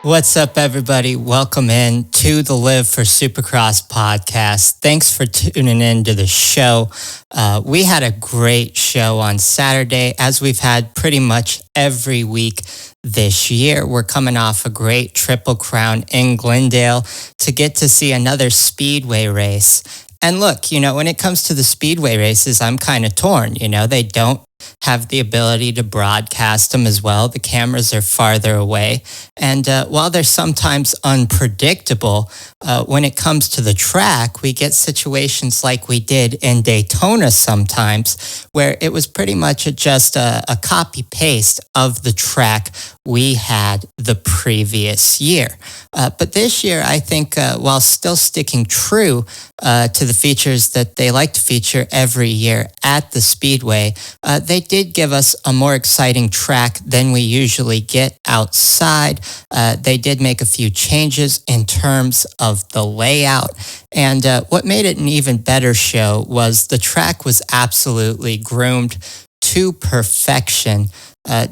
What's up, everybody? Welcome in to the Live for Supercross podcast. Thanks for tuning in to the show. We had a great show on Saturday, as we've had pretty much every week this year. We're coming off a great Triple Crown in Glendale to get to see another speedway race. And look, when it comes to the speedway races, I'm kind of torn. They don't have the ability to broadcast them as well. The cameras are farther away. And while they're sometimes unpredictable, when it comes to the track, we get situations like we did in Daytona sometimes, where it was pretty much just a copy-paste of the track we had the previous year. But this year, I think, while still sticking true to the features that they like to feature every year at the Speedway, they did give us a more exciting track than we usually get outside. They did make a few changes in terms of the layout. And what made it an even better show was the track was absolutely groomed to perfection.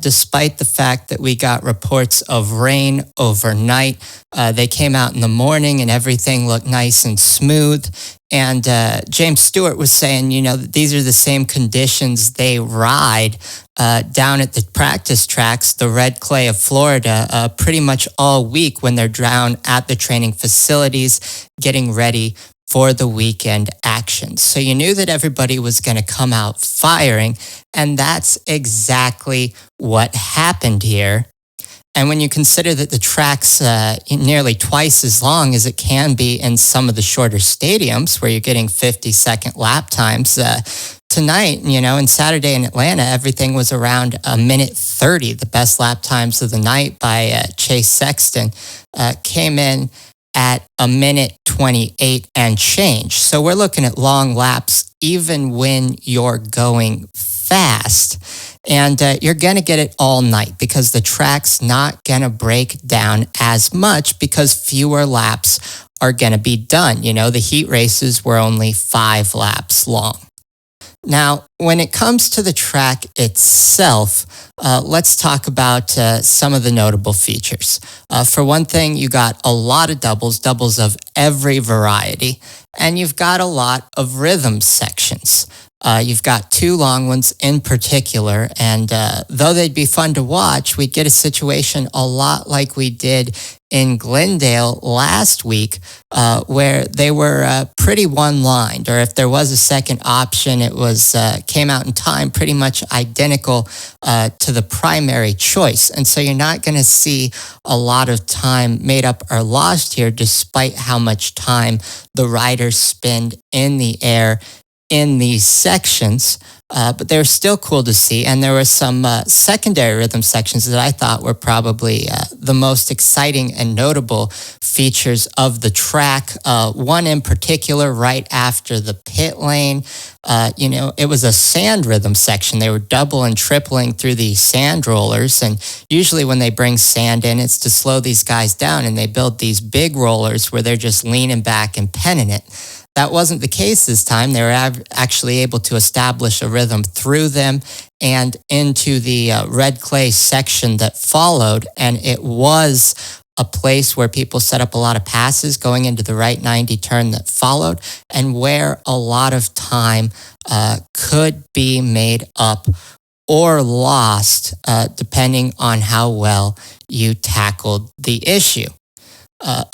Despite the fact that we got reports of rain overnight, they came out in the morning and everything looked nice and smooth. And James Stewart was saying, that these are the same conditions they ride down at the practice tracks, the red clay of Florida, pretty much all week when they're down at the training facilities, getting ready for the weekend action. So you knew that everybody was going to come out firing, and that's exactly what happened here. And when you consider that the track's nearly twice as long as it can be in some of the shorter stadiums where you're getting 50-second lap times, tonight, and Saturday in Atlanta, everything was around a minute 30. The best lap times of the night by Chase Sexton came in at a minute 28 and change. So we're looking at long laps even when you're going fast. And you're going to get it all night because the track's not going to break down as much because fewer laps are going to be done. The heat races were only 5 laps long. Now, when it comes to the track itself, let's talk about some of the notable features. For one thing, you got a lot of doubles of every variety, and you've got a lot of rhythm sections. You've got 2 long ones in particular, and though they'd be fun to watch, we'd get a situation a lot like we did in Glendale last week, where they were pretty one-lined, or if there was a second option, it was came out in time pretty much identical to the primary choice. And so you're not going to see a lot of time made up or lost here, despite how much time the riders spend in the air in these sections, but they were still cool to see. And there were some secondary rhythm sections that I thought were probably the most exciting and notable features of the track. One in particular, right after the pit lane, it was a sand rhythm section. They were double and tripling through these sand rollers. And usually when they bring sand in, it's to slow these guys down, and they build these big rollers where they're just leaning back and penning it. That wasn't the case this time. They were actually able to establish a rhythm through them and into the red clay section that followed. And it was a place where people set up a lot of passes going into the right 90 turn that followed, and where a lot of time could be made up or lost depending on how well you tackled the issue.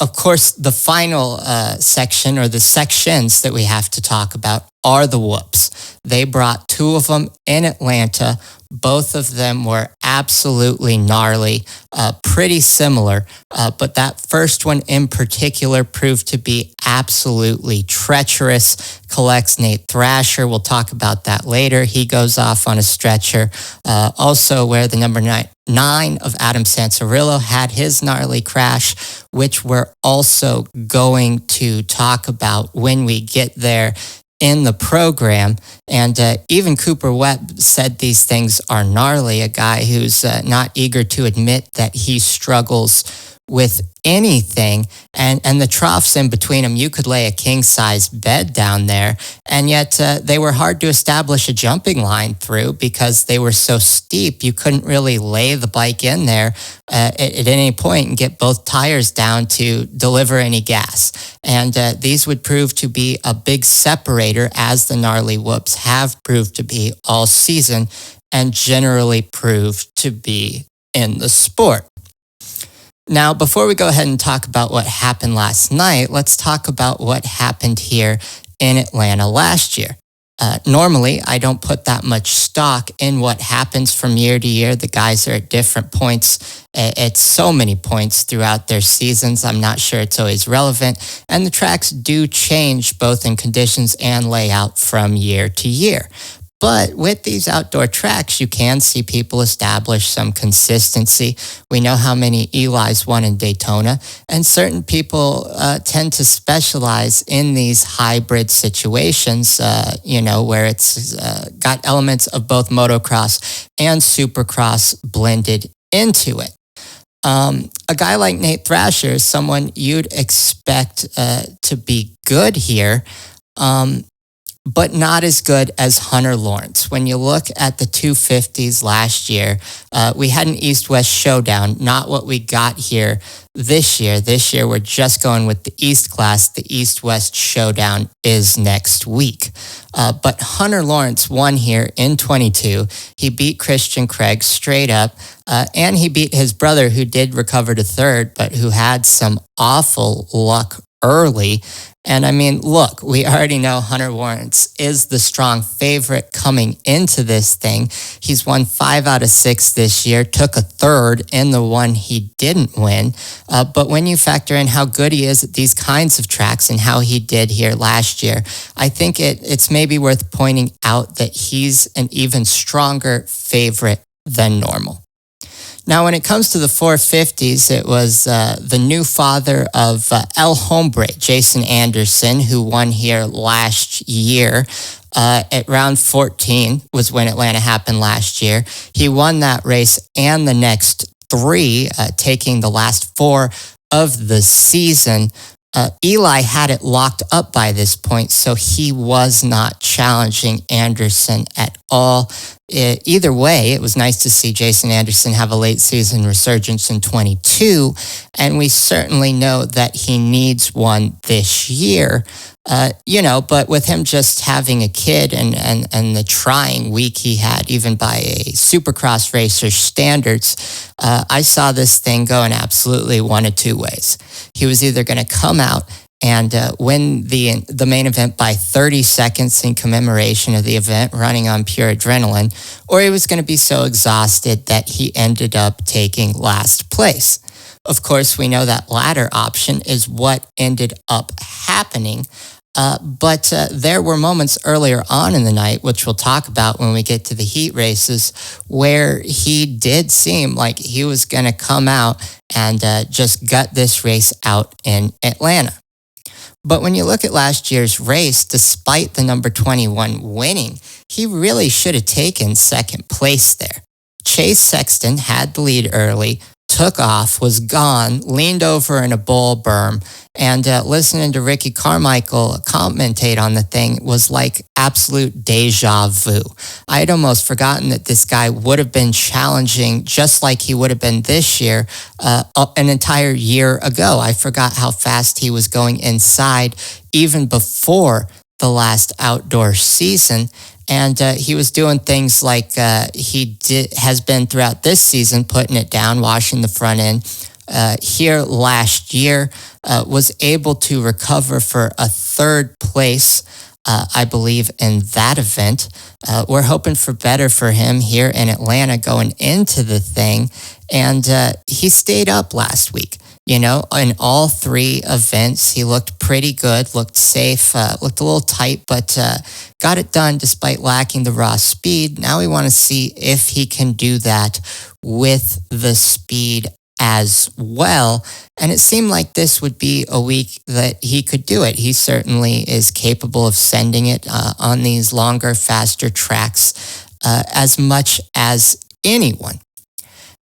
Of course, the final section, or the sections that we have to talk about, are the whoops. They brought 2 of them in Atlanta. Both of them were absolutely gnarly, pretty similar, but that first one in particular proved to be absolutely treacherous. Collects Nate Thrasher. We'll talk about that later. He goes off on a stretcher. Also where the number 9 of Adam Sansarillo had his gnarly crash, which we're also going to talk about when we get there in the program. And even Cooper Webb said these things are gnarly, a guy who's not eager to admit that he struggles with anything, and the troughs in between them, you could lay a king-size bed down there, and yet they were hard to establish a jumping line through because they were so steep. You couldn't really lay the bike in there at any point and get both tires down to deliver any gas. And these would prove to be a big separator, as the gnarly whoops have proved to be all season and generally proved to be in the sport. Now, before we go ahead and talk about what happened last night, let's talk about what happened here in Atlanta last year. Normally, I don't put that much stock in what happens from year to year. The guys are at different points, at so many points throughout their seasons. I'm not sure it's always relevant. And the tracks do change both in conditions and layout from year to year. But with these outdoor tracks, you can see people establish some consistency. We know how many Eli's won in Daytona, and certain people tend to specialize in these hybrid situations, where it's got elements of both motocross and supercross blended into it. A guy like Nate Thrasher is someone you'd expect to be good here, but not as good as Hunter Lawrence. When you look at the 250s last year, we had an East-West showdown, not what we got here this year. This year, we're just going with the East class. The East-West showdown is next week. But Hunter Lawrence won here in 22. He beat Christian Craig straight up, and he beat his brother, who did recover to third, but who had some awful luck early. And I mean, look, we already know Hunter Lawrence is the strong favorite coming into this thing. He's won 5 out of 6 this year, took a third in the one he didn't win. But when you factor in how good he is at these kinds of tracks and how he did here last year, I think it's maybe worth pointing out that he's an even stronger favorite than normal. Now, when it comes to the 450s, it was the new father of El Hombre, Jason Anderson, who won here last year. At round 14 was when Atlanta happened last year. He won that race and the next 3, taking the last 4 of the season. Eli had it locked up by this point, so he was not challenging Anderson at all. Either way, it was nice to see Jason Anderson have a late season resurgence in 22, and we certainly know that he needs one this year. But with him just having a kid and the trying week he had, even by a Supercross racer standards, I saw this thing going absolutely one of two ways. He was either going to come out and win the main event by 30 seconds in commemoration of the event, running on pure adrenaline, or he was going to be so exhausted that he ended up taking last place. Of course, we know that latter option is what ended up happening. But there were moments earlier on in the night, which we'll talk about when we get to the heat races, where he did seem like he was going to come out and just gut this race out in Atlanta. But when you look at last year's race, despite the number 21 winning, he really should have taken second place there. Chase Sexton had the lead early, took off, was gone, leaned over in a bull berm, and listening to Ricky Carmichael commentate on the thing was like absolute deja vu. I had almost forgotten that this guy would have been challenging just like he would have been this year an entire year ago. I forgot how fast he was going inside even before the last outdoor season. And he was doing things like has been throughout this season, putting it down, washing the front end. Here last year, was able to recover for a third place, I believe, in that event. We're hoping for better for him here in Atlanta going into the thing. And he stayed up last week. In all 3 events, he looked pretty good, looked safe, looked a little tight, but got it done despite lacking the raw speed. Now we want to see if he can do that with the speed as well. And it seemed like this would be a week that he could do it. He certainly is capable of sending it on these longer, faster tracks as much as anyone.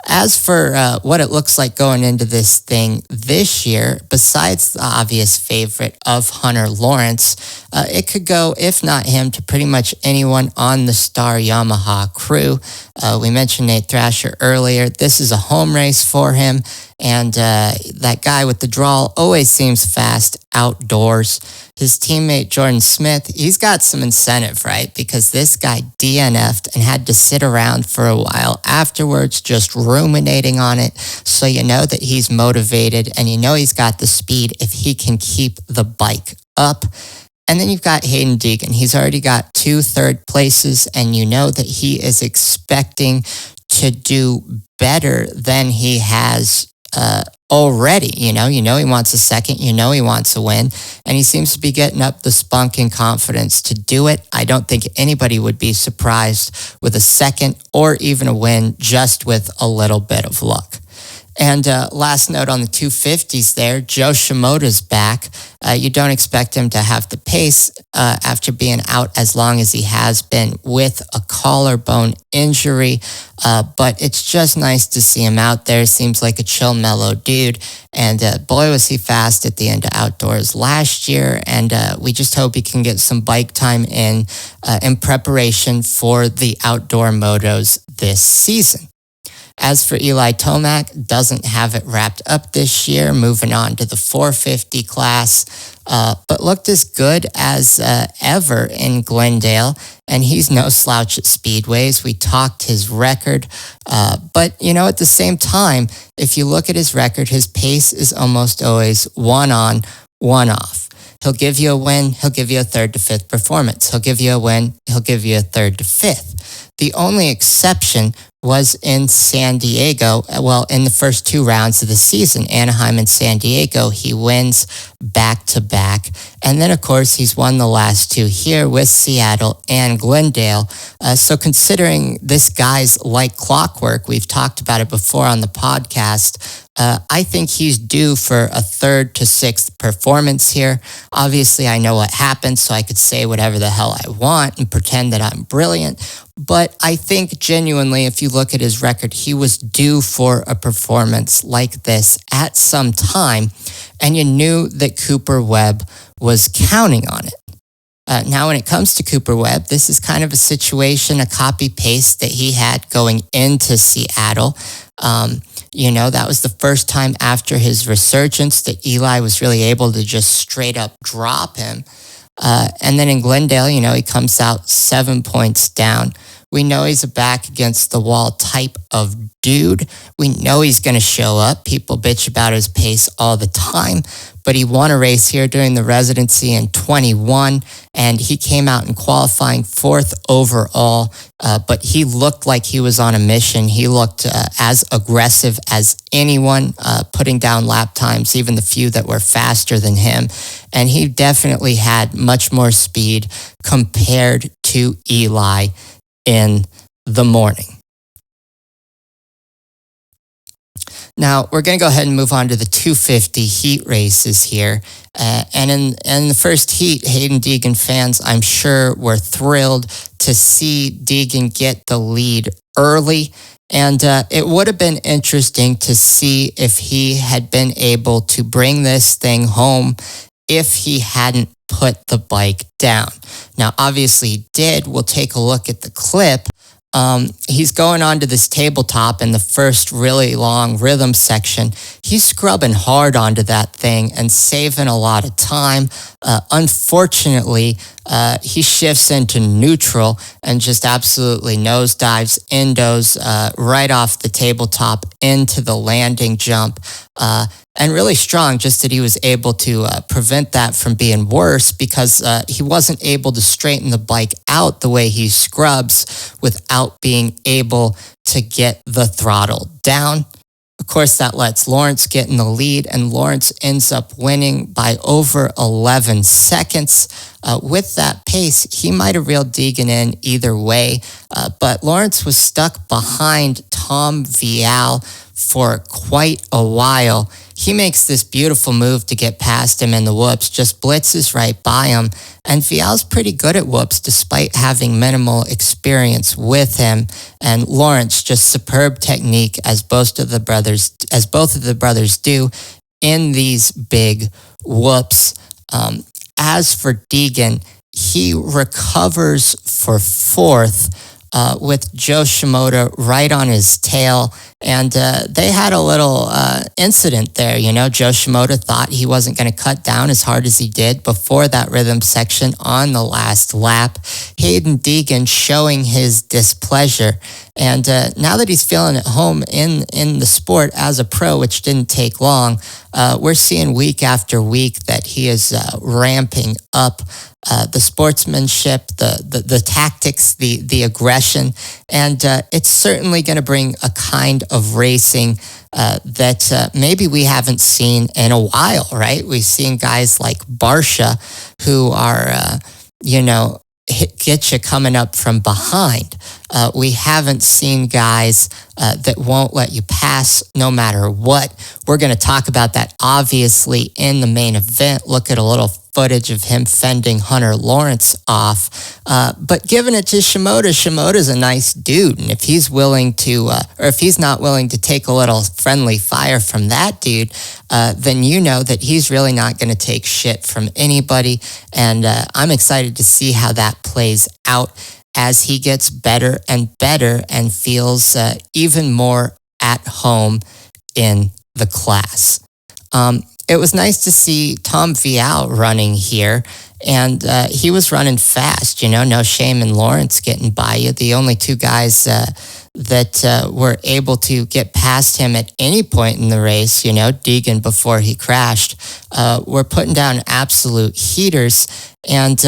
As for what it looks like going into this thing this year, besides the obvious favorite of Hunter Lawrence, it could go, if not him, to pretty much anyone on the Star Yamaha crew. We mentioned Nate Thrasher earlier. This is a home race for him, and that guy with the drawl always seems fast outdoors. His teammate Jordan Smith, he's got some incentive, right? Because this guy DNF'd and had to sit around for a while afterwards just ruminating on it. So you know that he's motivated and you know he's got the speed if he can keep the bike up. And then you've got Hayden Deegan. He's already got 2 third places and you know that he is expecting to do better than he has already. You know he wants a second, you know he wants a win, and he seems to be getting up the spunk and confidence to do it. I don't think anybody would be surprised with a second or even a win just with a little bit of luck. And last note on the 250s there, Joe Shimoda's back. You don't expect him to have the pace after being out as long as he has been with a collarbone injury. But it's just nice to see him out there. Seems like a chill, mellow dude. And boy, was he fast at the end of outdoors last year. And we just hope he can get some bike time in preparation for the outdoor motos this season. As for Eli Tomac, doesn't have it wrapped up this year, moving on to the 450 class, but looked as good as ever in Glendale, and he's no slouch at speedways. We talked his record, but at the same time, if you look at his record, his pace is almost always one on, one off. He'll give you a win, he'll give you a 3rd to 5th performance. He'll give you a win, he'll give you a 3rd to 5th. The only exception was in San Diego. Well, in the first 2 rounds of the season, Anaheim and San Diego, he wins back-to-back. And then, of course, he's won the last 2 here with Seattle and Glendale. So considering this guy's like clockwork, we've talked about it before on the podcast, I think he's due for a 3rd to 6th performance here. Obviously, I know what happened, so I could say whatever the hell I want and pretend that I'm brilliant. But I think genuinely, if you look at his record, he was due for a performance like this at some time, and you knew that Cooper Webb was counting on it. Now, when it comes to Cooper Webb, this is kind of a situation, a copy-paste that he had going into Seattle. That was the first time after his resurgence that Eli was really able to just straight up drop him. And then in Glendale, he comes out 7 points down. We know he's a back against the wall type of dude. We know he's going to show up. People bitch about his pace all the time, but he won a race here during the residency in 21, and he came out in qualifying 4th overall, but he looked like he was on a mission. He looked as aggressive as anyone, putting down lap times, even the few that were faster than him, and he definitely had much more speed compared to Eli in the morning. Now, we're going to go ahead and move on to the 250 heat races here. And in the first heat, Hayden Deegan fans, I'm sure, were thrilled to see Deegan get the lead early. And it would have been interesting to see if he had been able to bring this thing home if he hadn't put the bike down. Now, obviously he did. We'll take a look at the clip. He's going onto this tabletop in the first really long rhythm section. He's scrubbing hard onto that thing and saving a lot of time. Unfortunately, he shifts into neutral and just absolutely nosedives endos right off the tabletop into the landing jump. And really strong, just that he was able to prevent that from being worse because he wasn't able to straighten the bike out the way he scrubs without being able to get the throttle down. Of course, that lets Lawrence get in the lead, and Lawrence ends up winning by over 11 seconds. With that pace, he might have reeled Deegan in either way, but Lawrence was stuck behind Tom Vial for quite a while. he makes this beautiful move to get past him in the whoops, just blitzes right by him. And Vial's pretty good at whoops despite having minimal experience with him. And Lawrence, just superb technique as both of the brothers do in these big whoops. As for Deegan, he recovers for fourth with Joe Shimoda right on his tail. And they had a little incident there. You know, Joe Shimoda thought he wasn't going to cut down as hard as he did before that rhythm section on the last lap. Hayden Deegan showing his displeasure. And now that he's feeling at home in the sport as a pro, which didn't take long, we're seeing week after week that he is ramping up the sportsmanship, the tactics, the aggression, and it's certainly going to bring a kind of racing that maybe we haven't seen in a while, right? We've seen guys like Barsha who are, get you coming up from behind. We haven't seen guys that won't let you pass no matter what. We're going to talk about that obviously in the main event. Look at a little footage of him fending Hunter Lawrence off. But giving it to Shimoda, Shimoda's a nice dude. And if he's willing to, or if he's not willing to take a little friendly fire from that dude, then you know that he's really not going to take shit from anybody. And I'm excited to see how that plays out as he gets better and better and feels even more at home in the class. It was nice to see Tom Vial running here, and he was running fast, no shame in Lawrence getting by you. The only two guys that were able to get past him at any point in the race, Deegan before he crashed, were putting down absolute heaters, and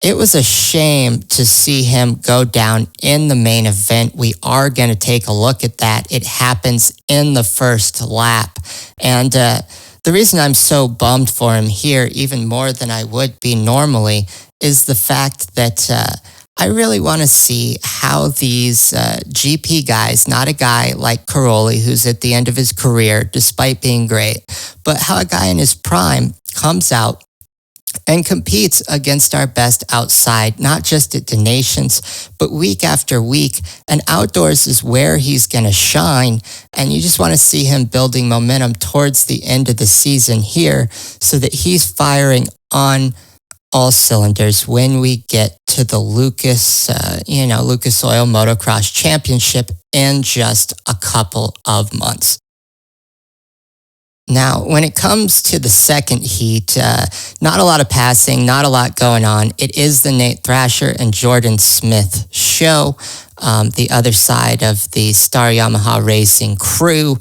it was a shame to see him go down in the main event. We are going to take a look at that. It happens in the first lap, and the reason I'm so bummed for him here, even more than I would be normally, is the fact that I really want to see how these GP guys, not a guy like Caroli, who's at the end of his career, despite being great, but how a guy in his prime comes out and competes against our best outside, not just at the nations, but week after week. And outdoors is where he's going to shine. And you just want to see him building momentum towards the end of the season here so that he's firing on all cylinders when we get to the Lucas Oil Motocross Championship in just a couple of months. Now, when it comes to the second heat, not a lot of passing, not a lot going on. It is the Nate Thrasher and Jordan Smith show, the other side of the Star Yamaha Racing crew.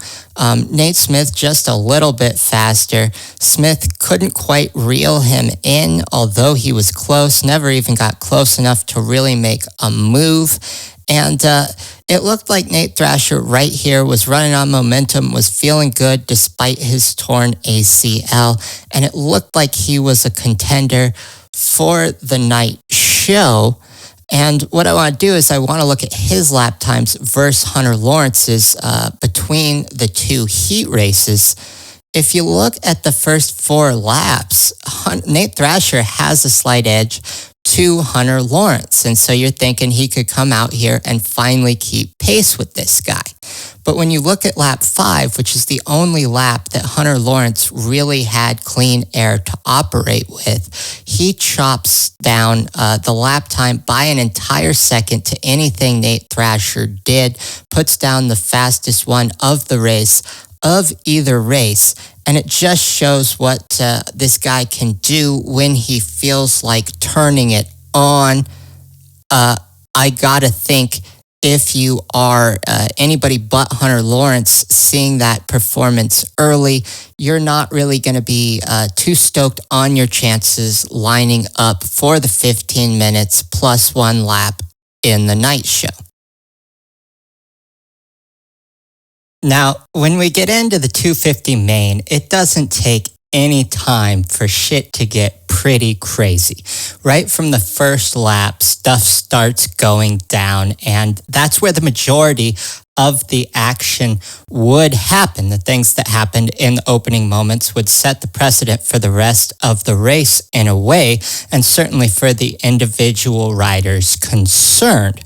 Nate Smith just a little bit faster. Smith couldn't quite reel him in, although he was close, never even got close enough to really make a move. And it looked like Nate Thrasher right here was running on momentum, was feeling good despite his torn ACL. And it looked like he was a contender for the night show. And what I want to do is I want to look at his lap times versus Hunter Lawrence's between the two heat races. If you look at the first four laps, Nate Thrasher has a slight edge to Hunter Lawrence. And so you're thinking he could come out here and finally keep pace with this guy. But when you look at lap 5, which is the only lap that Hunter Lawrence really had clean air to operate with, he chops down the lap time by an entire second to anything Nate Thrasher did, puts down the fastest one of the race, of either race. And it just shows what this guy can do when he feels like turning it on. I gotta think if you are anybody but Hunter Lawrence seeing that performance early, you're not really going to be too stoked on your chances lining up for the 15 minutes plus one lap in the night show. Now, when we get into the 250 main, it doesn't take any time for shit to get pretty crazy. Right from the first lap, stuff starts going down, and that's where the majority of the action would happen. The things that happened in the opening moments would set the precedent for the rest of the race in a way, and certainly for the individual riders concerned.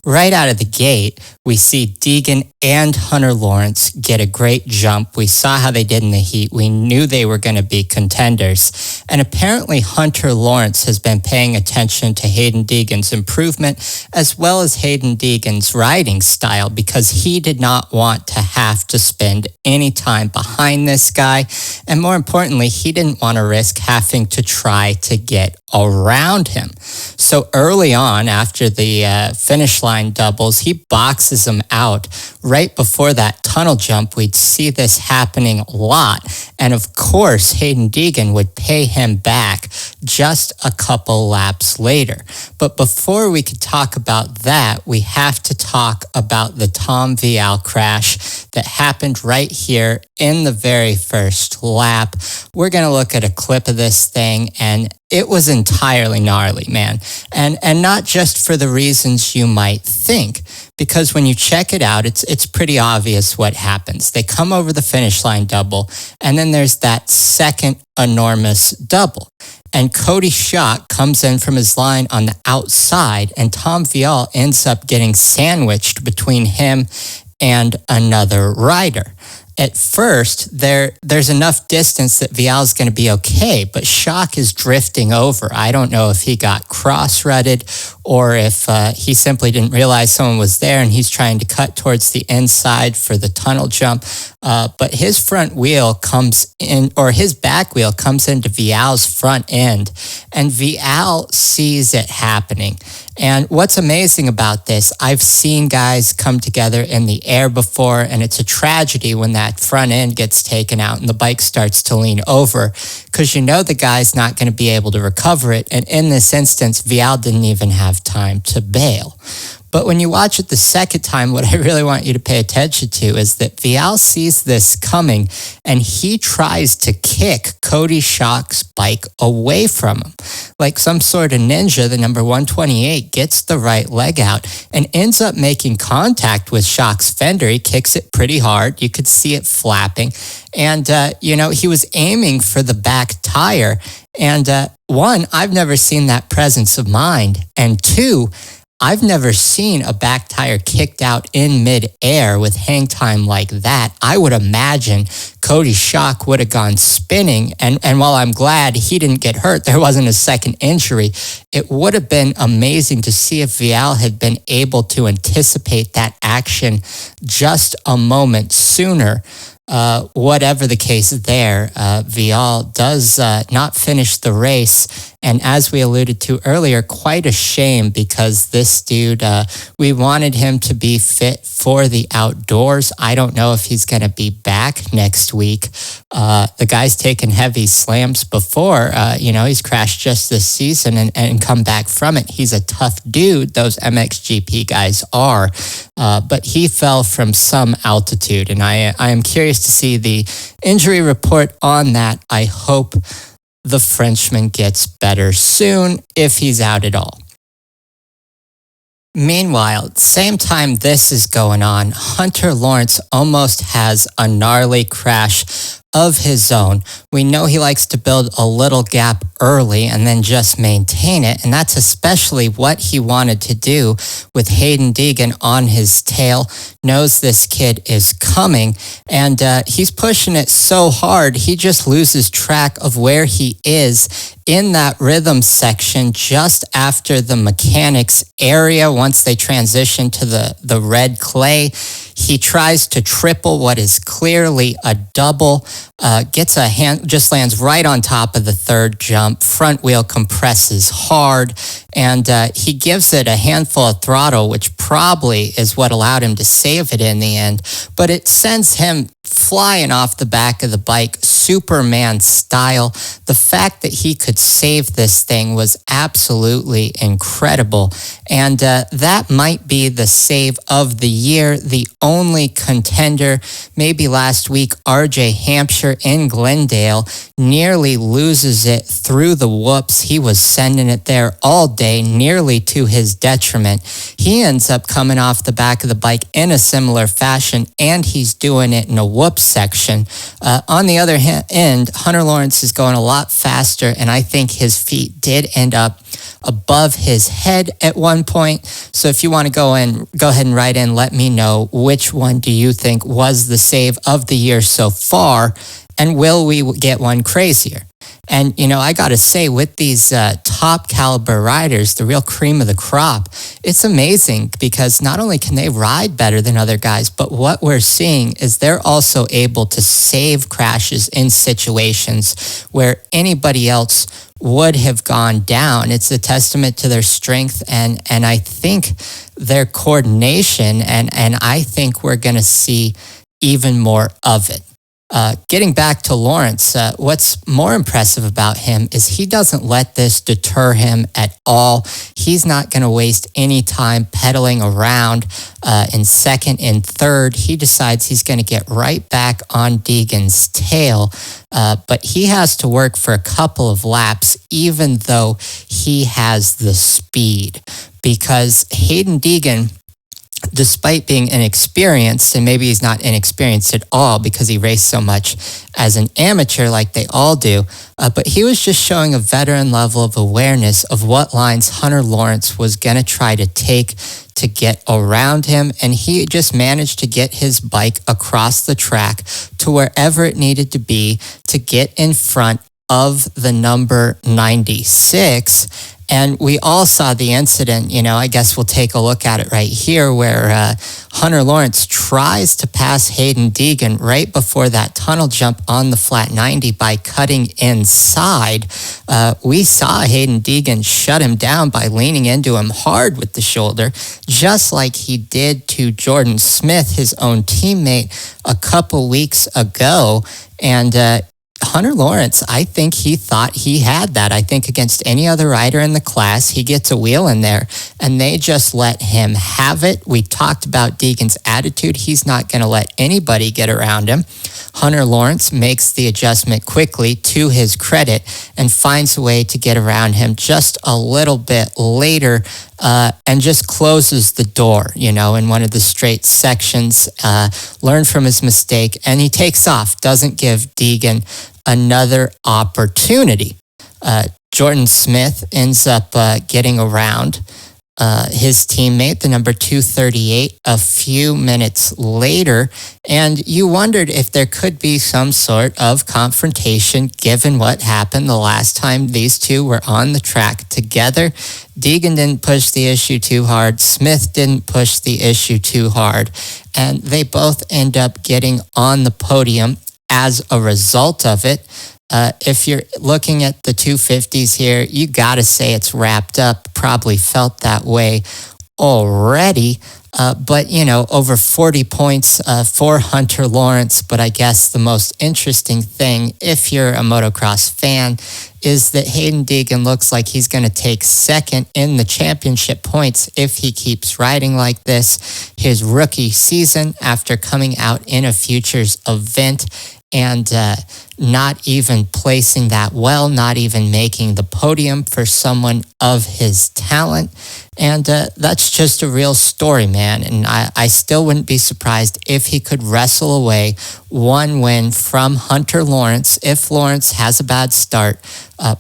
Right out of the gate, we see Deegan and Hunter Lawrence get a great jump. We saw how they did in the heat. We knew they were going to be contenders. And apparently Hunter Lawrence has been paying attention to Hayden Deegan's improvement as well as Hayden Deegan's riding style, because he did not want to have to spend any time behind this guy. And more importantly, he didn't want to risk having to try to get around him. So early on, after the finish line doubles, he boxes him out. Right before that tunnel jump, we'd see this happening a lot. And of course, Hayden Deegan would pay him back just a couple laps later. But before we could talk about that, we have to talk about the Tom Vial crash that happened right here in the very first lap. We're going to look at a clip of this thing, and it was entirely gnarly, man. And not just for the reasons you might think, because when you check it out, it's pretty obvious what happens. They come over the finish line double, and then there's that second enormous double. And Cody Schock comes in from his line on the outside, and Tom Vial ends up getting sandwiched between him and another rider. At first, there's enough distance that Vial's going to be okay, but Schock is drifting over. I don't know if he got cross-rutted or if he simply didn't realize someone was there and he's trying to cut towards the inside for the tunnel jump. But his front wheel comes in, or his back wheel comes into Vial's front end, and Vial sees it happening. And what's amazing about this, I've seen guys come together in the air before, and it's a tragedy when that front end gets taken out and the bike starts to lean over, because you know the guy's not going to be able to recover it. And in this instance, Vial didn't even have time to bail. But when you watch it the second time, what I really want you to pay attention to is that Vial sees this coming and he tries to kick Cody Schock's bike away from him. Like some sort of ninja, the number 128 gets the right leg out and ends up making contact with Schock's fender. He kicks it pretty hard. You could see it flapping. And, he was aiming for the back tire. And one, I've never seen that presence of mind. And two, I've never seen a back tire kicked out in mid-air with hang time like that. I would imagine Cody Schock would have gone spinning, and while I'm glad he didn't get hurt, there wasn't a second injury, it would have been amazing to see if Vial had been able to anticipate that action just a moment sooner. Whatever the case there, Vial does not finish the race. And as we alluded to earlier, quite a shame, because this dude, we wanted him to be fit for the outdoors. I don't know if he's going to be back next week. The guy's taken heavy slams before. He's crashed just this season and come back from it. He's a tough dude. Those MXGP guys are. But he fell from some altitude, and I am curious to see the injury report on that. I hope the Frenchman gets better soon, if he's out at all. Meanwhile, same time this is going on, Hunter Lawrence almost has a gnarly crash of his own. We know he likes to build a little gap early and then just maintain it, and that's especially what he wanted to do with Hayden Deegan on his tail. Knows this kid is coming, and he's pushing it so hard he just loses track of where he is in that rhythm section just after the mechanics area. Once they transition to the red clay, he tries to triple what is clearly a double, gets a hand, just lands right on top of the third jump. Front wheel compresses hard, and he gives it a handful of throttle, which probably is what allowed him to save it in the end. But it sends him flying off the back of the bike Superman style. The fact that he could save this thing was absolutely incredible. And that might be the save of the year. The only contender, maybe last week, RJ Hampshire in Glendale nearly loses it through the whoops. He was sending it there all day, nearly to his detriment. He ends up coming off the back of the bike in a similar fashion, and he's doing it in a whoops section. On the other end, Hunter Lawrence is going a lot faster, and I think his feet did end up above his head at one point. So if you want to go ahead and write in, let me know which one do you think was the save of the year so far, and will we get one crazier? And, I got to say, with these top caliber riders, the real cream of the crop, it's amazing because not only can they ride better than other guys, but what we're seeing is they're also able to save crashes in situations where anybody else would have gone down. It's a testament to their strength and I think their coordination, and I think we're going to see even more of it. Getting back to Lawrence, what's more impressive about him is he doesn't let this deter him at all. He's not going to waste any time pedaling around in second and third. He decides he's going to get right back on Deegan's tail, but he has to work for a couple of laps, even though he has the speed, because Hayden Deegan, despite being inexperienced, and maybe he's not inexperienced at all because he raced so much as an amateur like they all do, but he was just showing a veteran level of awareness of what lines Hunter Lawrence was going to try to take to get around him, and he just managed to get his bike across the track to wherever it needed to be to get in front of the number 96. And we all saw the incident, I guess we'll take a look at it right here, where Hunter Lawrence tries to pass Hayden Deegan right before that tunnel jump on the flat 90 by cutting inside. We saw Hayden Deegan shut him down by leaning into him hard with the shoulder, just like he did to Jordan Smith, his own teammate, a couple weeks ago. And Hunter Lawrence, I think he thought he had that. I think against any other rider in the class, he gets a wheel in there, and they just let him have it. We talked about Deegan's attitude. He's not going to let anybody get around him. Hunter Lawrence makes the adjustment quickly, to his credit, and finds a way to get around him just a little bit later, and just closes the door, in one of the straight sections, learned from his mistake, and he takes off, doesn't give Deegan another opportunity. Jordan Smith ends up getting around his teammate, the number 238, a few minutes later, and you wondered if there could be some sort of confrontation given what happened the last time these two were on the track together. Deegan didn't push the issue too hard. Smith didn't push the issue too hard, and they both end up getting on the podium as a result of it. If you're looking at the 250s here, you got to say it's wrapped up. Probably felt that way already. But, over 40 points for Hunter Lawrence. But I guess the most interesting thing, if you're a motocross fan, is that Hayden Deegan looks like he's going to take second in the championship points if he keeps riding like this. His rookie season, after coming out in a futures event and not even placing that well, not even making the podium for someone of his talent. And that's just a real story, man. And I still wouldn't be surprised if he could wrestle away one win from Hunter Lawrence, if Lawrence has a bad start,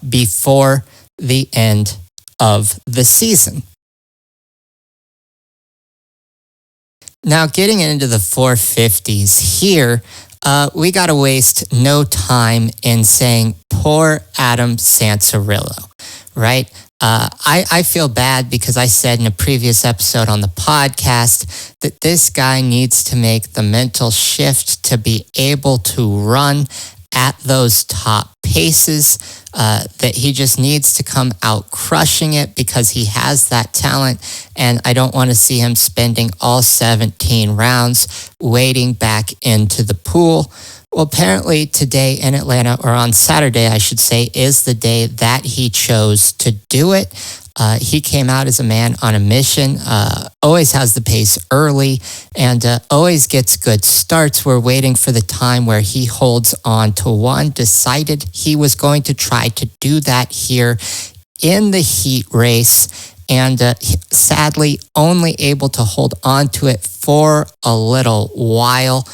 before the end of the season. Now, getting into the 450s here, we got to waste no time in saying poor Adam Sansarillo, right? I feel bad because I said in a previous episode on the podcast that this guy needs to make the mental shift to be able to run at those top paces, that he just needs to come out crushing it because he has that talent, and I don't want to see him spending all 17 rounds wading back into the pool. Well, apparently today in Atlanta, or on Saturday, I should say, is the day that he chose to do it. He came out as a man on a mission, always has the pace early, and always gets good starts. We're waiting for the time where he holds on to one. Decided he was going to try to do that here in the heat race, and sadly only able to hold on to it for a little while.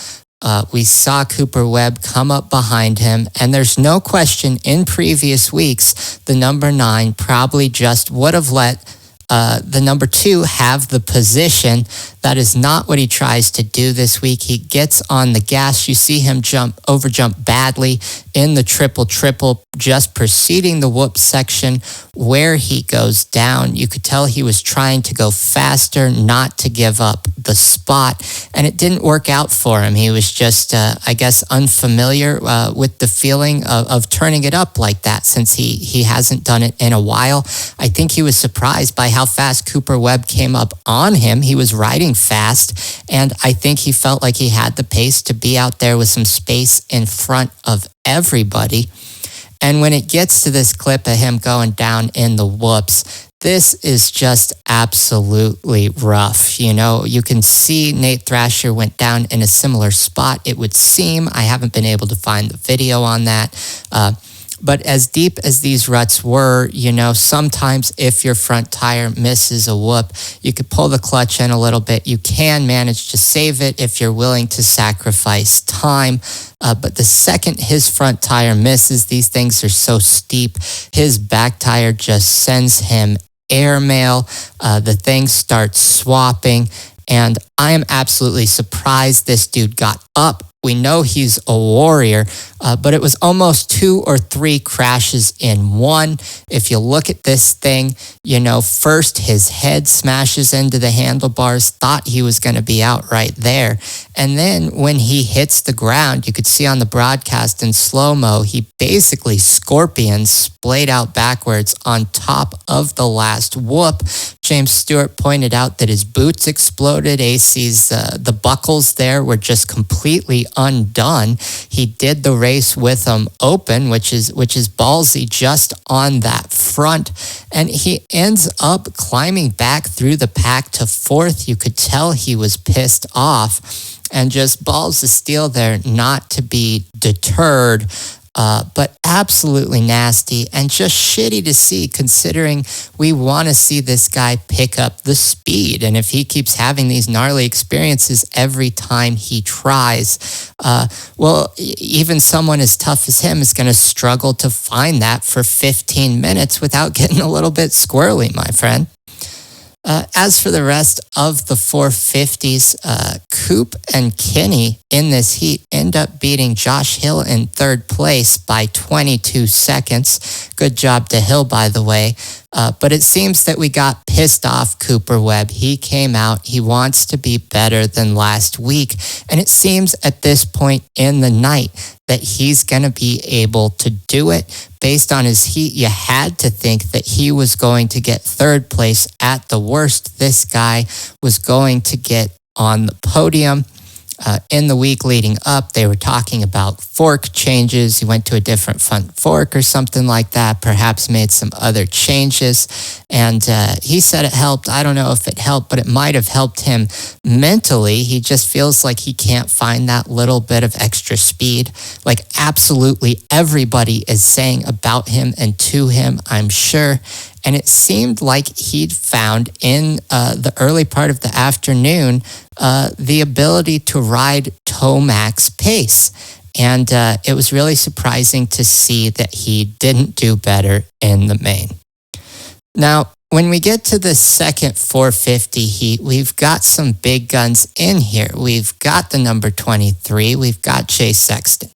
We saw Cooper Webb come up behind him, and there's no question in previous weeks, the number 9 probably just would have let the number 2 have the position. That is not what he tries to do this week. He gets on the gas. You see him overjump badly in the triple, just preceding the whoop section where he goes down. You could tell he was trying to go faster, not to give up the spot, and it didn't work out for him. He was just, I guess, unfamiliar with the feeling of turning it up like that, since he hasn't done it in a while. I think he was surprised by how fast Cooper Webb came up on him. He was riding fast, and I think he felt like he had the pace to be out there with some space in front of everybody. And when it gets to this clip of him going down in the whoops, this is just absolutely rough. You know, you can see Nate Thrasher went down in a similar spot, it would seem. I haven't been able to find the video on that. But as deep as these ruts were, you know, sometimes if your front tire misses a whoop, you could pull the clutch in a little bit. You can manage to save it if you're willing to sacrifice time. But the second his front tire misses, these things are so steep, his back tire just sends him airmail. The thing starts swapping, and I am absolutely surprised this dude got up. We know he's a warrior, but it was almost 2 or 3 crashes in one. If you look at this thing, you know, first his head smashes into the handlebars, thought he was going to be out right there. And then when he hits the ground, you could see on the broadcast in slow-mo, he basically scorpions splayed out backwards on top of the last whoop. James Stewart pointed out that his boots exploded. AC's, the buckles there were just completely undone. He did the race with them open, which is ballsy just on that front, and he ends up climbing back through the pack to 4th. You could tell he was pissed off, and just balls of steel there not to be deterred. But absolutely nasty and just shitty to see, considering we want to see this guy pick up the speed. And if he keeps having these gnarly experiences every time he tries, well, even someone as tough as him is going to struggle to find that for 15 minutes without getting a little bit squirrely, my friend. As for the rest of the 450s, Coop and Kinney in this heat end up beating Josh Hill in 3rd place by 22 seconds. Good job to Hill, by the way. But it seems that we got pissed off Cooper Webb. He came out. He wants to be better than last week. And it seems at this point in the night that he's going to be able to do it. Based on his heat, you had to think that he was going to get 3rd place at the worst. This guy was going to get on the podium. In the week leading up, they were talking about fork changes. He went to a different front fork or something like that, perhaps made some other changes. And he said it helped. I don't know if it helped, but it might have helped him mentally. He just feels like he can't find that little bit of extra speed, like absolutely everybody is saying about him and to him, I'm sure. And it seemed like he'd found in the early part of the afternoon the ability to ride Tomac's pace. And it was really surprising to see that he didn't do better in the main. Now, when we get to the second 450 heat, we've got some big guns in here. We've got the number 23. We've got Jay Sexton.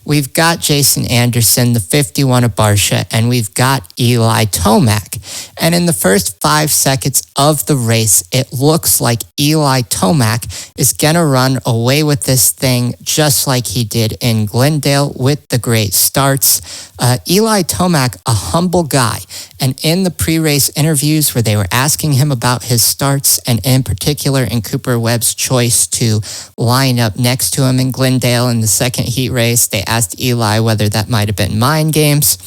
We've got Jason Anderson, the 51 of Barsha, and we've got Eli Tomac. And in the first 5 seconds of the race, it looks like Eli Tomac is going to run away with this thing just like he did in Glendale with the great starts. Eli Tomac, a humble guy, And in the pre-race interviews where they were asking him about his starts, and in particular in Cooper Webb's choice to line up next to him in Glendale in the second heat race, they asked Eli whether that might have been mind games.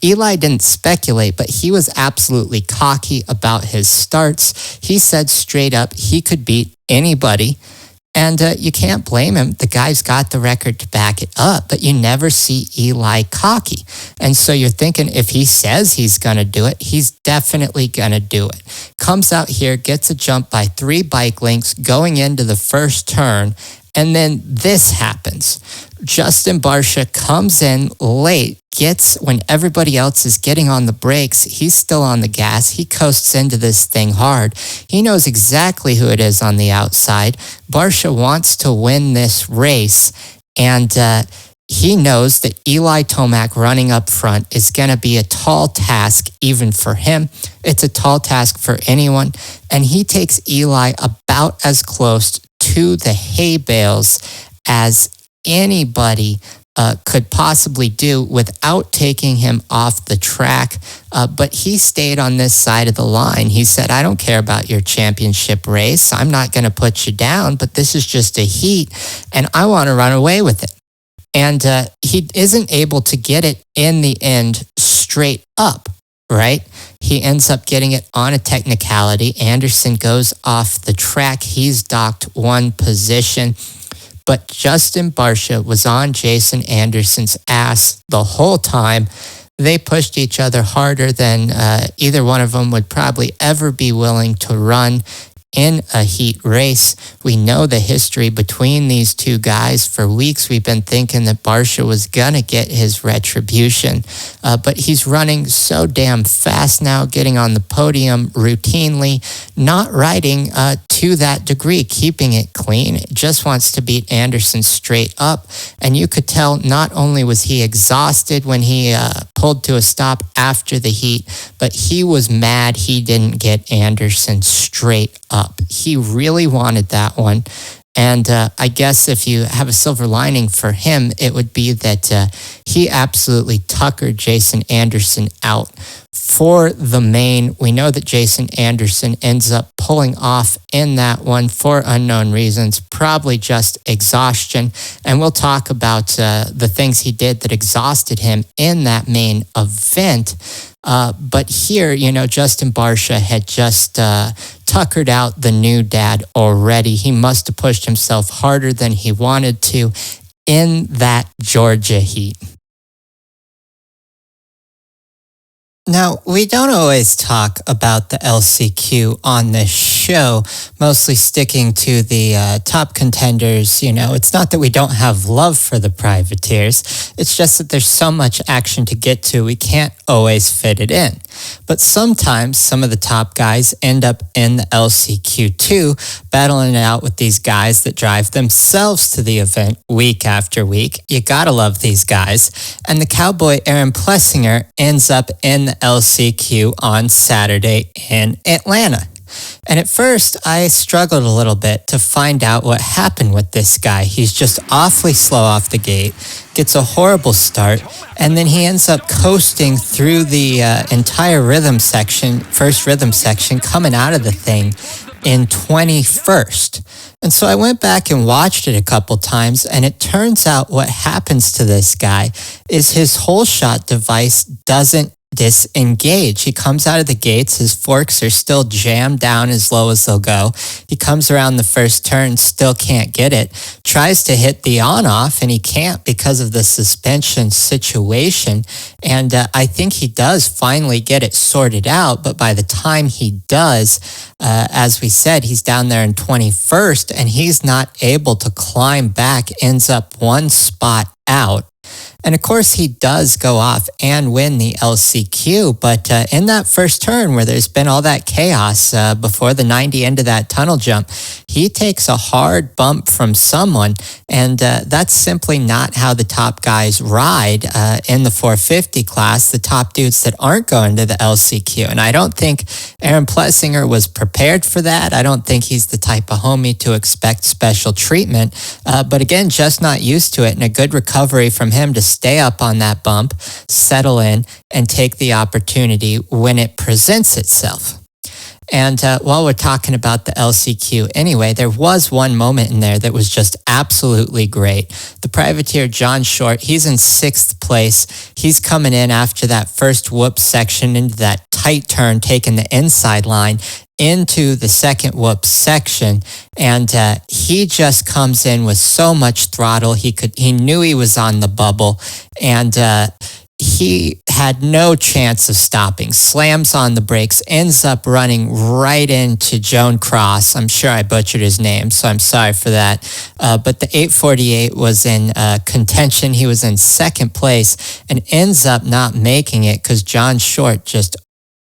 Eli didn't speculate, but he was absolutely cocky about his starts. He said straight up he could beat anybody. And you can't blame him. The guy's got the record to back it up, but you never see Eli cocky. And so you're thinking if he says he's going to do it, he's definitely going to do it. Comes out here, gets a jump by 3 bike lengths going into the first turn, and then this happens. Justin Barcia comes in late, when everybody else is getting on the brakes, he's still on the gas. He coasts into this thing hard. He knows exactly who it is on the outside. Barcia wants to win this race, and he knows that Eli Tomac running up front is going to be a tall task even for him. It's a tall task for anyone, and he takes Eli about as close to the hay bales as anybody could possibly do without taking him off the track. But he stayed on this side of the line. He said, I don't care about your championship race. I'm not going to put you down, but this is just a heat, and I want to run away with it. And he isn't able to get it in the end straight up, right? He ends up getting it on a technicality. Anderson goes off the track. He's docked 1 position. But Justin Barcia was on Jason Anderson's ass the whole time. They pushed each other harder than either one of them would probably ever be willing to run in a heat race. We know the history between these two guys. For weeks, we've been thinking that Barcia was going to get his retribution. But he's running so damn fast now, getting on the podium routinely, not riding to that degree, keeping it clean. Just wants to beat Anderson straight up. And you could tell not only was he exhausted when he pulled to a stop after the heat, but he was mad he didn't get Anderson straight up. He really wanted that one. And I guess if you have a silver lining for him, it would be that he absolutely tuckered Jason Anderson out for the main. We know that Jason Anderson ends up pulling off in that one for unknown reasons, probably just exhaustion. And we'll talk about the things he did that exhausted him in that main event. But here, Justin Barcia had just tuckered out the new dad already. He must have pushed himself harder than he wanted to in that Georgia heat. Now, we don't always talk about the LCQ on this show, mostly sticking to the top contenders. It's not that we don't have love for the privateers. It's just that there's so much action to get to, we can't always fit it in. But sometimes some of the top guys end up in the LCQ too, battling it out with these guys that drive themselves to the event week after week. You gotta love these guys. And the cowboy Aaron Plessinger ends up in the LCQ on Saturday in Atlanta. And at first, I struggled a little bit to find out what happened with this guy. He's just awfully slow off the gate, gets a horrible start, and then he ends up coasting through the entire first rhythm section, coming out of the thing in 21st. And so I went back and watched it a couple times, and it turns out what happens to this guy is his whole shot device doesn't disengage. He comes out of the gates, his forks are still jammed down as low as they'll go. He comes around the first turn, still can't get it, tries to hit the on-off, and he can't because of the suspension situation. And I think he does finally get it sorted out, but by the time he does, as we said, he's down there in 21st, and he's not able to climb back, ends up 1 spot out. And of course, he does go off and win the LCQ. But in that first turn where there's been all that chaos before the 90 into that tunnel jump, he takes a hard bump from someone. And that's simply not how the top guys ride in the 450 class, the top dudes that aren't going to the LCQ. And I don't think Aaron Plessinger was prepared for that. I don't think he's the type of homie to expect special treatment. But again, just not used to it. And a good recovery from him to stay up on that bump, settle in, and take the opportunity when it presents itself. And while we're talking about the LCQ anyway, there was one moment in there that was just absolutely great. The privateer John Short, he's in 6th place. He's coming in after that first whoop section into that tight turn, taking the inside line into the second whoop section, and he just comes in with so much throttle. He knew he was on the bubble, and he had no chance of stopping. Slams on the brakes, ends up running right into Joan Cross. I'm sure I butchered his name, so I'm sorry for that. But the 848 was in contention. He was in 2nd place and ends up not making it because John Short just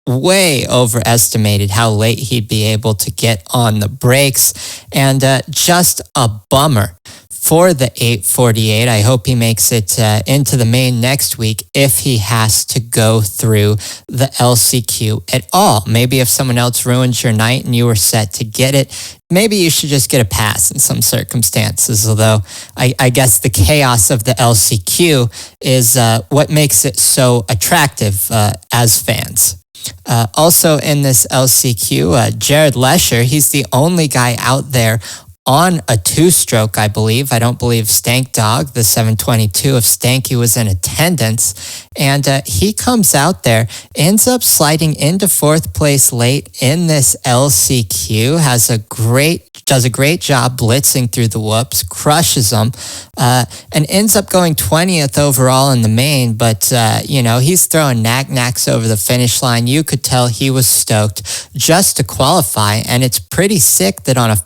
way overestimated how late he'd be able to get on the brakes, and just a bummer for the 848. I hope he makes it into the main next week if he has to go through the LCQ at all. Maybe if someone else ruins your night and you were set to get it, maybe you should just get a pass in some circumstances, although I guess the chaos of the LCQ is what makes it so attractive as fans. Also in this LCQ, Jared Lesher, he's the only guy out there on a 2-stroke, I believe. I don't believe Stank Dog, the 722 of Stanky, was in attendance. And he comes out there, ends up sliding into 4th place late in this LCQ, does a great job blitzing through the whoops, crushes them, and ends up going 20th overall in the main. But, he's throwing knack-knacks over the finish line. You could tell he was stoked just to qualify. And it's pretty sick that on a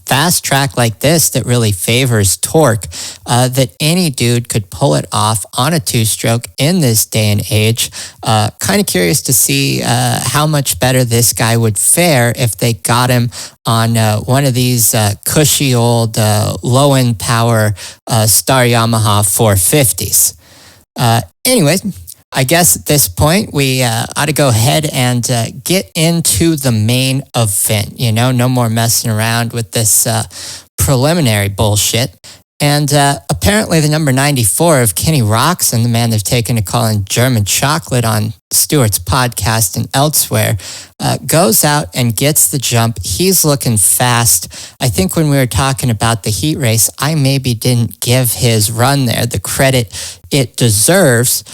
fast track like this that really favors torque, that any dude could pull it off on a 2-stroke in this day and age. Kind of curious to see how much better this guy would fare if they got him on one of these cushy old low-end power Star Yamaha 450s. Anyway, I guess at this point, we ought to go ahead and get into the main event. No more messing around with this preliminary bullshit. And apparently the number 94 of Kenny Roczen, the man they've taken to calling German Chocolate on Stewart's podcast and elsewhere, goes out and gets the jump. He's looking fast. I think when we were talking about the heat race, I maybe didn't give his run there the credit it deserves,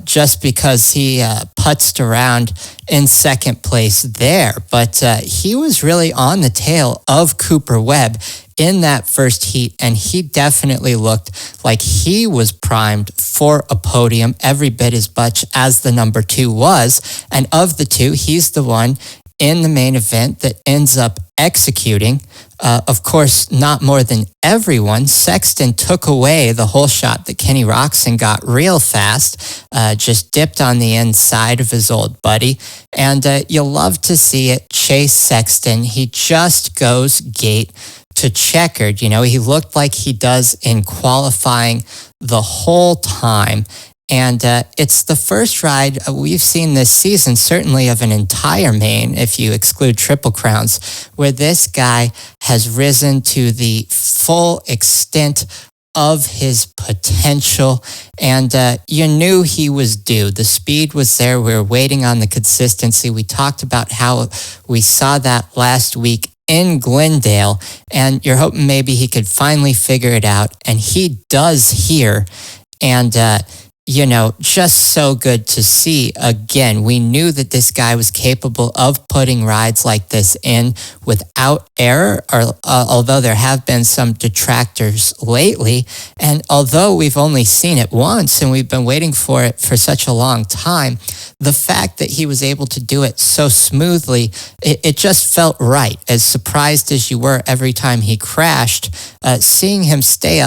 just because he putzed around in 2nd place there. But he was really on the tail of Cooper Webb in that first heat, and he definitely looked like he was primed for a podium every bit as much as the number 2 was. And of the two, he's the one in the main event that ends up executing. Of course, not more than everyone. Sexton took away the whole shot that Kenny Roczen got real fast, just dipped on the inside of his old buddy. And you'll love to see it. Chase Sexton, he just goes gate to checkered. He looked like he does in qualifying the whole time. And it's the first ride we've seen this season, certainly of an entire main, if you exclude Triple Crowns, where this guy has risen to the full extent of his potential. And you knew he was due. The speed was there. We were waiting on the consistency. We talked about how we saw that last week in Glendale, and you're hoping maybe he could finally figure it out. And he does here. And, just so good to see. Again, we knew that this guy was capable of putting rides like this in without error, or although there have been some detractors lately. And although we've only seen it once and we've been waiting for it for such a long time, the fact that he was able to do it so smoothly, it just felt right. As surprised as you were every time he crashed, seeing him stay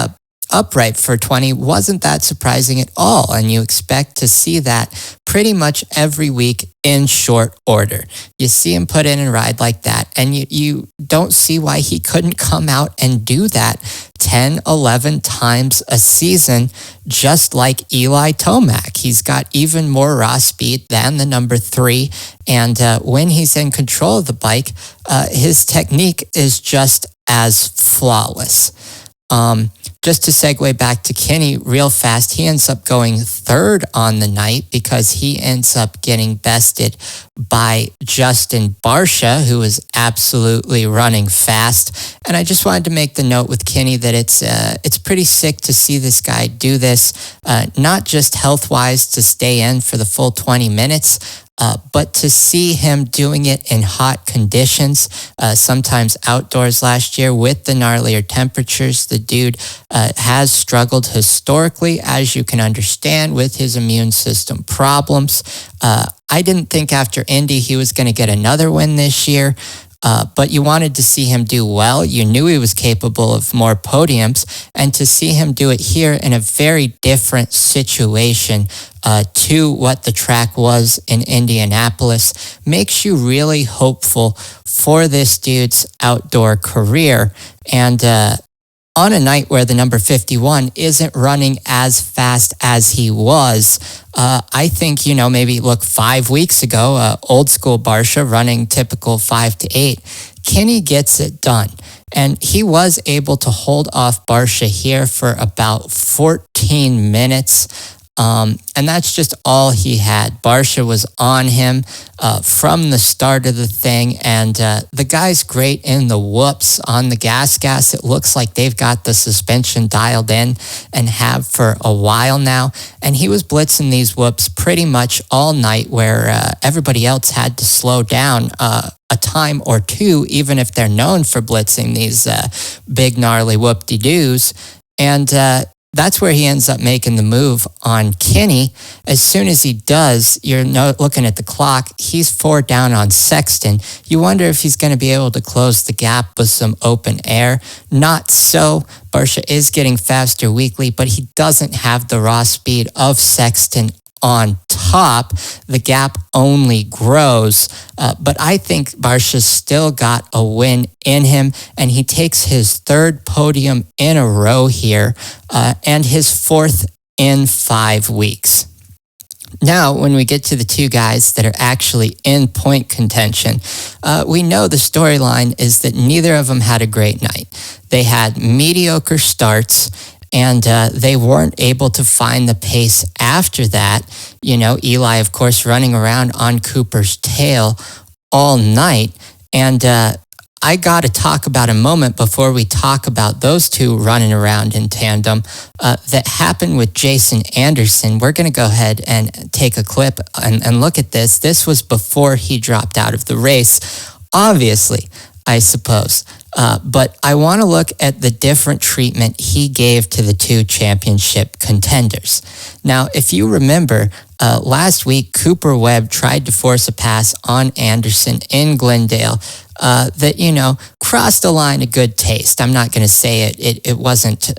upright for 20 wasn't that surprising at all, and you expect to see that pretty much every week in short order. You see him put in a ride like that, and you don't see why he couldn't come out and do that 10, 11 times a season, just like Eli Tomac. He's got even more raw speed than the number 3, and when he's in control of the bike, his technique is just as flawless. just to segue back to Kenny real fast, he ends up going third on the night because he ends up getting bested by Justin Barsha, who was absolutely running fast. And I just wanted to make the note with Kenny that it's pretty sick to see this guy do this, not just health-wise to stay in for the full 20 minutes, but to see him doing it in hot conditions, sometimes outdoors last year with the gnarlier temperatures. The dude has struggled historically, as you can understand, with his immune system problems. I didn't think after Indy he was going to get another win this year. But you wanted to see him do well. You knew he was capable of more podiums, and to see him do it here in a very different situation to what the track was in Indianapolis makes you really hopeful for this dude's outdoor career. And on a night where the number 51 isn't running as fast as he was, I think, maybe look 5 weeks ago, old school Barsha running typical 5 to 8. Kenny gets it done. And he was able to hold off Barsha here for about 14 minutes. And that's just all he had. Barsha was on him from the start of the thing, and the guy's great in the whoops on the gas. It looks like they've got the suspension dialed in and have for a while now, and he was blitzing these whoops pretty much all night, where everybody else had to slow down a time or two, even if they're known for blitzing these big gnarly whoop-de-doos. And that's where he ends up making the move on Kenny. As soon as he does, you're looking at the clock, he's 4 down on Sexton. You wonder if he's going to be able to close the gap with some open air. Not so. Barsha is getting faster weekly, but he doesn't have the raw speed of Sexton on top. The gap only grows. But I think Barsha's still got a win in him, and he takes his 3rd podium in a row here, and his 4th in 5 weeks. Now, when we get to the 2 guys that are actually in point contention, we know the storyline is that neither of them had a great night. They had mediocre starts, and they weren't able to find the pace after that. Eli, of course, running around on Cooper's tail all night. And I got to talk about a moment before we talk about those two running around in tandem that happened with Jason Anderson. We're going to go ahead and take a clip and look at this. This was before he dropped out of the race, obviously, I suppose. But I want to look at the different treatment he gave to the 2 championship contenders. Now, if you remember, last week, Cooper Webb tried to force a pass on Anderson in Glendale that, crossed the line of good taste. I'm not going to say it wasn't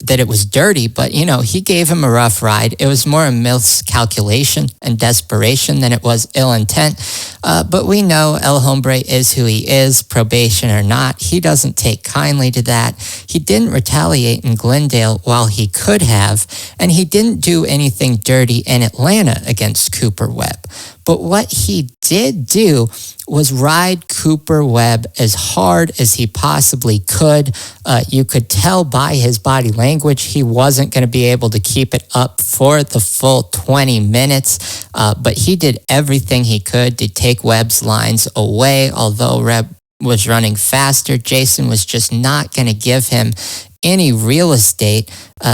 that it was dirty, but, he gave him a rough ride. It was more a miscalculation and desperation than it was ill intent. But we know El Hombre is who he is, probation or not. He doesn't take kindly to that. He didn't retaliate in Glendale while he could have, and he didn't do anything dirty in Atlanta against Cooper Webb. But what he did do was ride Cooper Webb as hard as he possibly could. You could tell by his body language he wasn't going to be able to keep it up for the full 20 minutes, but he did everything he could to take Webb's lines away. Although Webb was running faster, Jason was just not going to give him any real estate.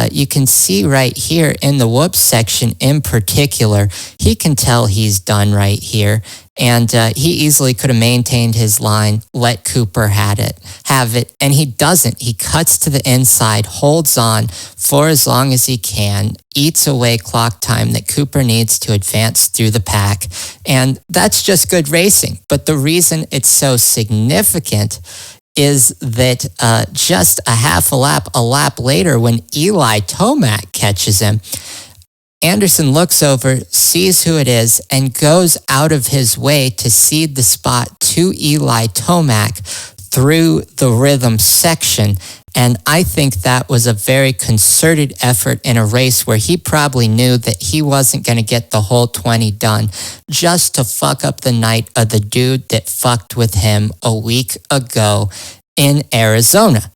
You can see right here in the whoops section in particular, he can tell he's done right here. And he easily could have maintained his line, let Cooper have it, and he doesn't. He cuts to the inside, holds on for as long as he can, eats away clock time that Cooper needs to advance through the pack, and that's just good racing. But the reason it's so significant is that just a lap later, when Eli Tomac catches him, Anderson looks over, sees who it is, and goes out of his way to cede the spot to Eli Tomac through the rhythm section. And I think that was a very concerted effort in a race where he probably knew that he wasn't going to get the whole 20 done, just to fuck up the night of the dude that fucked with him a week ago in Arizona.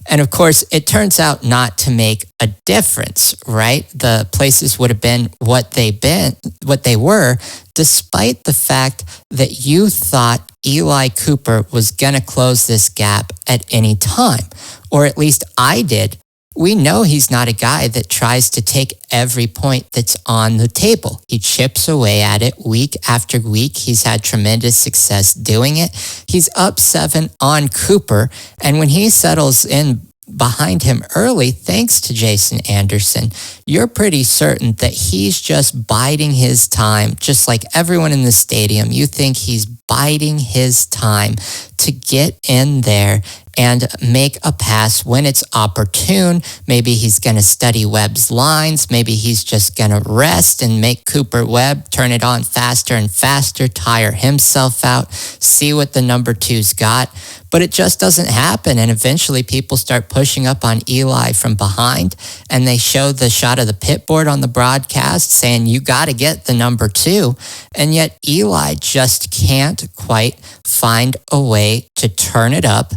And of course, it turns out not to make a difference, right? The places would have been what they were, despite the fact that you thought Eli Cooper was going to close this gap at any time, or at least I did. We know he's not a guy that tries to take every point that's on the table. He chips away at it week after week. He's had tremendous success doing it. He's up 7 on Cooper, and when he settles in behind him early, thanks to Jason Anderson, you're pretty certain that he's just biding his time, just like everyone in the stadium. You think he's biding his time to get in there and make a pass when it's opportune. Maybe he's going to study Webb's lines. Maybe he's just going to rest and make Cooper Webb turn it on faster and faster, tire himself out, see what the number 2's got. But it just doesn't happen. And eventually people start pushing up on Eli from behind, and they show the shot of the pit board on the broadcast saying, you got to get the number 2. And yet Eli just can't quite find a way to turn it up.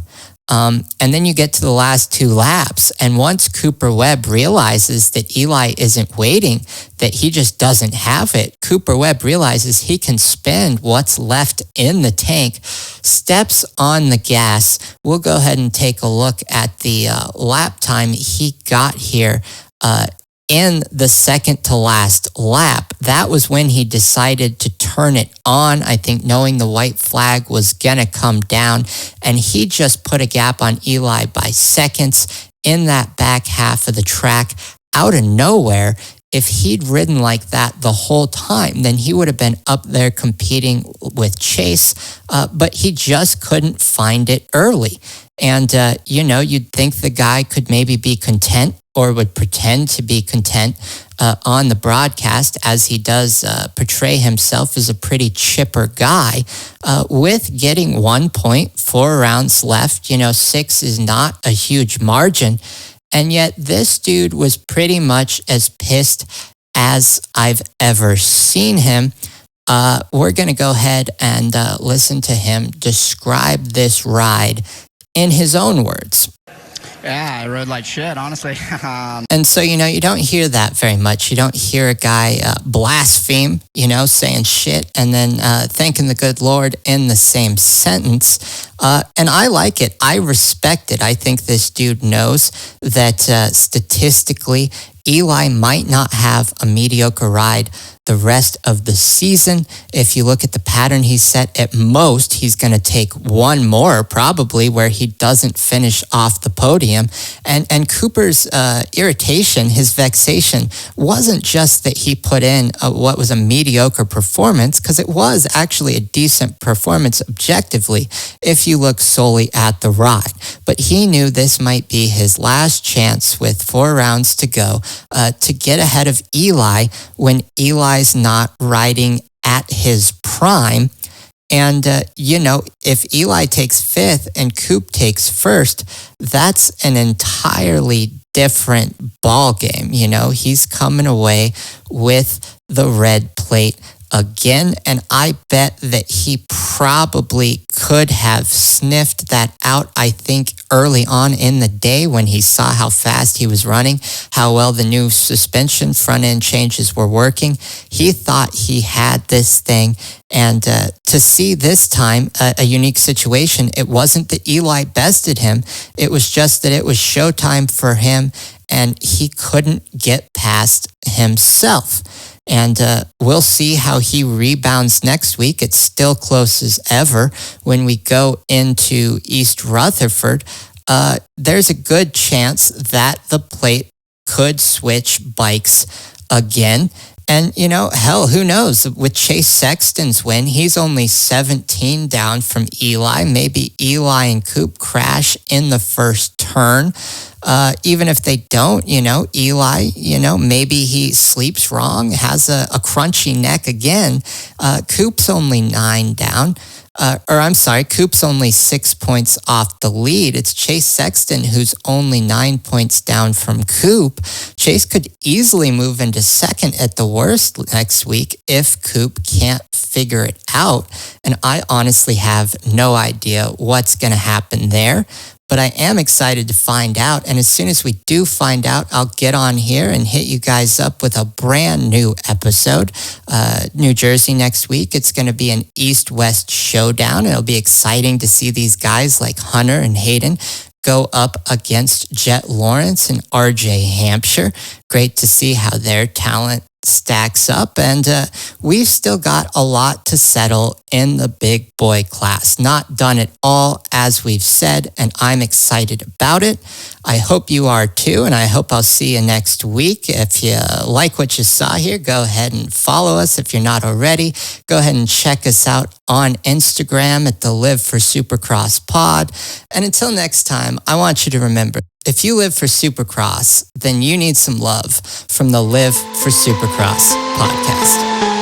And then you get to the last 2 laps, and once Cooper Webb realizes that Eli isn't waiting, that he just doesn't have it, Cooper Webb realizes he can spend what's left in the tank, steps on the gas. We'll go ahead and take a look at the lap time he got here in the second to last lap. That was when he decided to turn it on, I think knowing the white flag was going to come down, and he just put a gap on Eli by seconds in that back half of the track out of nowhere. If he'd ridden like that the whole time, then he would have been up there competing with Chase, but he just couldn't find it early. And, you'd think the guy could maybe be content, or would pretend to be content on the broadcast, as he does portray himself as a pretty chipper guy, with getting 1 point, 4 rounds left. 6 is not a huge margin. And yet this dude was pretty much as pissed as I've ever seen him. We're going to go ahead and listen to him describe this ride in his own words. Yeah, I rode like shit, honestly. And so, you don't hear that very much. You don't hear a guy blaspheme, saying shit and then thanking the good Lord in the same sentence. And I like it. I respect it. I think this dude knows that statistically, Eli might not have a mediocre ride the rest of the season. If you look at the pattern he set, at most, he's going to take one more probably where he doesn't finish off the podium. And Cooper's irritation, his vexation, wasn't just that he put in what was a mediocre performance, because it was actually a decent performance objectively if you look solely at the ride. But he knew this might be his last chance with 4 rounds to go to get ahead of Eli when Eli's not riding at his prime. And, if Eli takes 5th and Coop takes 1st, that's an entirely different ball game. He's coming away with the red plate again, and I bet that he probably could have sniffed that out, I think, early on in the day when he saw how fast he was running, how well the new suspension front-end changes were working. He thought he had this thing, and to see this time a unique situation, it wasn't that Eli bested him, it was just that it was showtime for him, and he couldn't get past himself. And we'll see how he rebounds next week. It's still close as ever. When we go into East Rutherford, there's a good chance that the plate could switch bikes again. And, hell, who knows? With Chase Sexton's win, he's only 17 down from Eli. Maybe Eli and Coop crash in the first turn. Even if they don't, Eli, maybe he sleeps wrong, has a crunchy neck again. Coop's only 9 down. Coop's only 6 points off the lead. It's Chase Sexton who's only 9 points down from Coop. Chase could easily move into second at the worst next week if Coop can't figure it out. And I honestly have no idea what's going to happen there. but I am excited to find out. And as soon as we do find out, I'll get on here and hit you guys up with a brand new episode. New Jersey next week, it's going to be an East-West showdown. It'll be exciting to see these guys like Hunter and Hayden go up against Jet Lawrence and RJ Hampshire. Great to see how their talent stacks up, and we've still got a lot to settle in the big boy class. Not done it all, as we've said, and I'm excited about it. I hope you are too, and I hope I'll see you next week. If you like what you saw here, go ahead and follow us. If you're not already, go ahead and check us out on Instagram at the Live for Supercross Pod. And until next time, I want you to remember, if you live for Supercross, then you need some love from the Live for Supercross podcast.